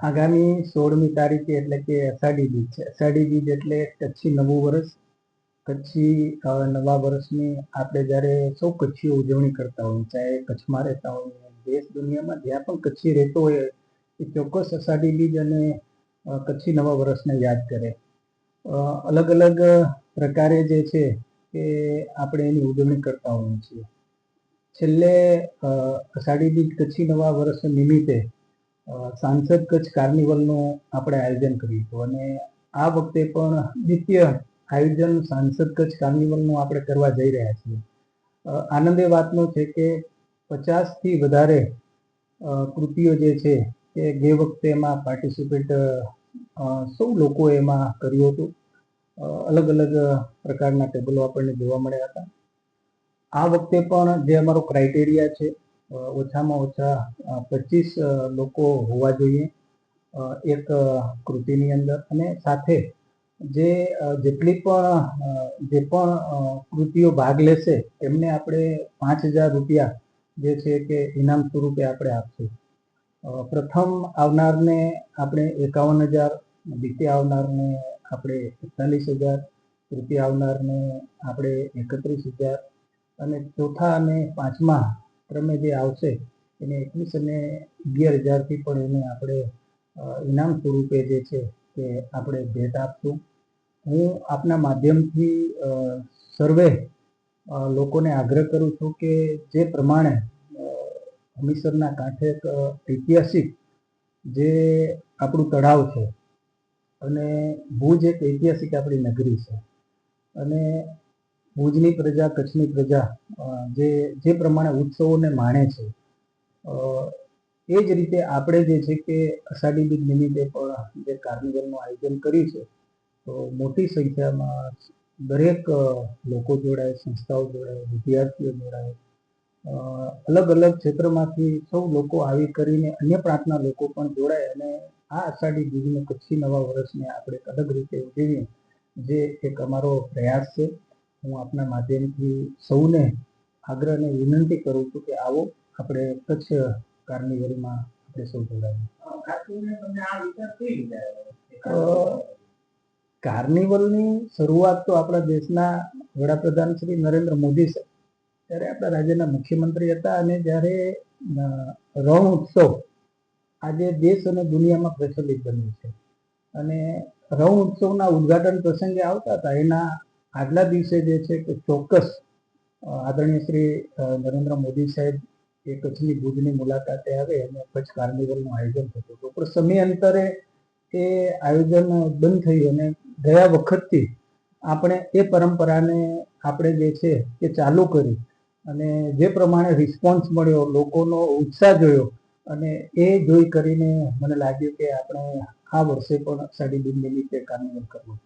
આગામી 16મી તારીખે એટલે કે અષાઢી બીજ છે. અષાઢી બીજ એટલે કચ્છી નવું વર્ષ. કચ્છી નવા વર્ષની આપણે જ્યારે સૌ કચ્છીઓ ઉજવણી કરતા હોય, ચાહે કચ્છમાં રહેતા હોય, દેશ દુનિયામાં જ્યાં પણ કચ્છી રહેતો હોય એ ચોક્કસ અષાઢી બીજ અને કચ્છી નવા વર્ષને યાદ કરે. અલગ અલગ પ્રકારે જે છે એ આપણે એની ઉજવણી કરતા હોઈએ છીએ. છેલ્લે અષાઢી બીજ કચ્છી નવા વર્ષ નિમિત્તે સાંસદ કચ્છ કાર્નિવલનું આપણે આયોજન કર્યું હતું અને આ વખતે પણ દ્વિતીય આયોજન સાંસદ કચ્છ કાર્નિવલનું આપણે કરવા જઈ રહ્યા છીએ. આનંદ એ વાતનો છે કે 50થી વધારે કૃતિઓ જે છે એ ગઈ વખતે એમાં પાર્ટિસિપેટ સૌ લોકો એમાં કર્યું હતું. અલગ અલગ પ્રકારના ટેબલો આપણને જોવા મળ્યા હતા. આ વખતે પણ જે અમારો ક્રાઇટેરિયા છે, ઓછામાં ઓછા 25 લોકો હોવા જોઈએ એક કૃતિની અંદર, અને સાથે જેટલી પણ કૃતિઓ ભાગ લેશે એમને આપણે 5,000 રૂપિયા જે છે કે ઇનામ સ્વરૂપે આપણે આપશું. પ્રથમ આવનારને આપણે 51,000, દ્વિતીય આવનારને આપણે 41,000, તૃતીય આવનારને આપણે 31,000 અને ચોથા અને પાંચમા ક્રમે જે આવશે એને 21 અને 11,000થી પણ એને આપણે ઇનામ સ્વરૂપે જે છે કે આપણે ભેટ આપશું. હું આપના માધ્યમથી સર્વે લોકોને આગ્રહ કરું છું કે જે પ્રમાણે હમીરસરના કાંઠે એક ઐતિહાસિક જે આપણું તળાવ છે અને ભુજ એક ઐતિહાસિક આપણી નગરી છે અને ભુજની પ્રજા, કચ્છની પ્રજા જે પ્રમાણે ઉત્સવોને માણે છે એ જ રીતે આપણે જે છે કે અષાઢી બીજ નિમિત્તે પણ જે કાર્નિવલનું આયોજન કર્યું છે, તો મોટી સંખ્યામાં દરેક લોકો જોડાય, સંસ્થાઓ જોડાય, વિદ્યાર્થીઓ જોડાય, અલગ અલગ ક્ષેત્રમાંથી સૌ લોકો આવી કરીને અન્ય પ્રાંતના લોકો પણ જોડાય અને આ અષાઢી બીજને કચ્છી નવા વર્ષને આપણે અલગ રીતે ઉજવીએ, જે એક અમારો પ્રયાસ છે. હું આપના માધ્યમથી સૌને આગ્રહ અને વિનંતી કરું છું કે આવો આપણે કચ્છ કાર્નિવલમાં આપણે સૌ જોડાઈએ. કાર્નિવલની શરૂઆત તો આપણા દેશના વડાપ્રધાન શ્રી નરેન્દ્ર મોદી સાહેબ ત્યારે આપણા રાજ્યના મુખ્યમંત્રી હતા અને જ્યારે રણ ઉત્સવ આજે દેશ અને દુનિયામાં પ્રચલિત બન્યું છે અને રણ ઉત્સવના ઉદ્ઘાટન પ્રસંગે આવતા હતા એના આગલા દિવસે જે છે કે ચોક્કસ આદરણીય શ્રી નરેન્દ્ર મોદી સાહેબ એ કચ્છની ભુજની મુલાકાતે આવે અને કચ્છ કાર્નિવલનું આયોજન થતું હતું. પણ સમયાંતરે એ આયોજન બંધ થયું અને ગયા વખતથી આપણે એ પરંપરાને આપણે જે છે એ ચાલુ કરી અને જે પ્રમાણે રિસ્પોન્સ મળ્યો, લોકોનો ઉત્સાહ જોયો અને એ જોઈ કરીને મને લાગ્યું કે આપણે આ વર્ષે પણ અષાઢી બીજ નિમિત્તે કાર્નિવલ કરવું.